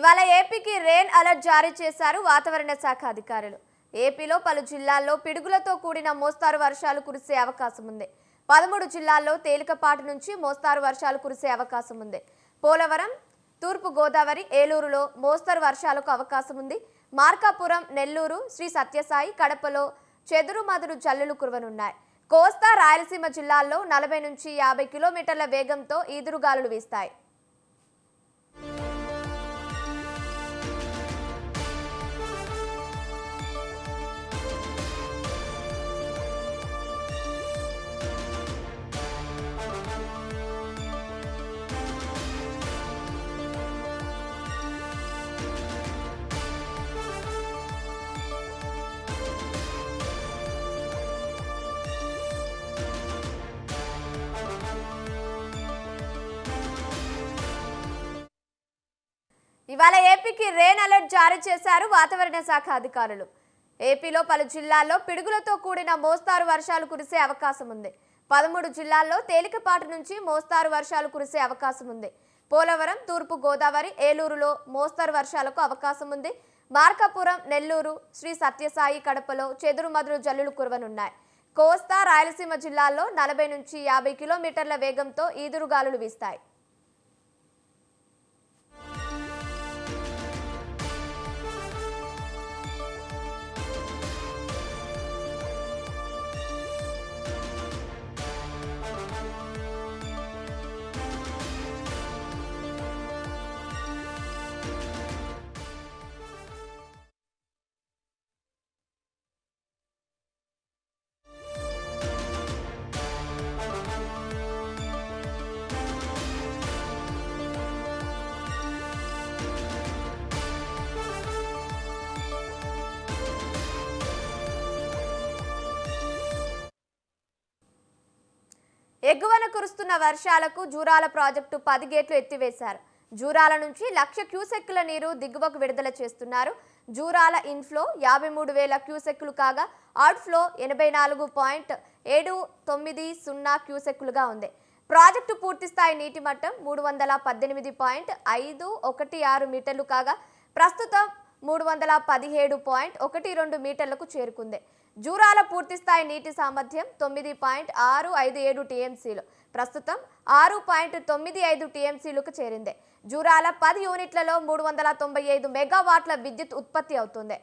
ఇవాళ ఏపీకి rain alert జారీ చేశారు వాతావరణ శాఖ అధికారులు. ఏపీలో పలు జిల్లాల్లో పిడుగులతో కూడిన మోస్తారు వర్షాలు కురిసే అవకాశం ఉంది. 13 జిల్లాల్లో తేలికపాటి నుంచి మోస్తారు వర్షాలు కురిసే అవకాశం ఉంది. పోలవరం, తూర్పు గోదావరి, ఏలూరులో మోస్తరు వర్షాలకు అవకాశం ఉంది. మార్కాపురం, నెల్లూరు, శ్రీ సత్యసాయి, కడపలో చెదురుమదురు జల్లులు కురవనున్నాయి. కోస్తా, రాయలసీమ జిల్లాల్లో 40 నుంచి 50 కిలోమీటర్ల వేగంతో ఈదురుగాలులు వీస్తాయి. ఇవాళ ఏపీకి రెయిన్ అలర్ట్ జారీ చేశారు వాతావరణ శాఖ అధికారులు. ఏపీలో పలు జిల్లాల్లో పిడుగులతో కూడిన మోస్తారు వర్షాలు కురిసే అవకాశం ఉంది. 13 జిల్లాల్లో తేలికపాటి నుంచి మోస్తారు వర్షాలు కురిసే అవకాశం ఉంది. పోలవరం, తూర్పు గోదావరి, ఏలూరులో మోస్తరు వర్షాలకు అవకాశం ఉంది. మార్కాపురం, నెల్లూరు, శ్రీ సత్యసాయి, కడపలో చెదురుమదురు జల్లులు కురవనున్నాయి. కోస్తా, రాయలసీమ జిల్లాల్లో 40 నుంచి 50 కిలోమీటర్ల వేగంతో ఈదురుగాలులు వీస్తాయి. ఎగువన కురుస్తున్న వర్షాలకు జూరాల ప్రాజెక్టు 10 గేట్లు ఎత్తివేశారు. జూరాల నుంచి 1,00,000 క్యూసెక్కుల నీరు దిగువకు విడుదల చేస్తున్నారు. జూరాల ఇన్ఫ్లో 53,000 క్యూసెక్కులు కాగా అవుట్ఫ్లో 84.790 క్యూసెక్కులుగా ఉంది. ప్రాజెక్టు పూర్తిస్థాయి నీటి మట్టం 318.516 మీటర్లు కాగా ప్రస్తుతం 317.12 మీటర్లకు చేరుకుంది. జూరాల పూర్తిస్థాయి నీటి సామర్థ్యం 9.657 టీఎంసీలు, ప్రస్తుతం 6.95 టీఎంసీలకు చేరింది. జూరాల 10 యూనిట్లలో 395 మెగావాట్ల విద్యుత్ ఉత్పత్తి అవుతుంది.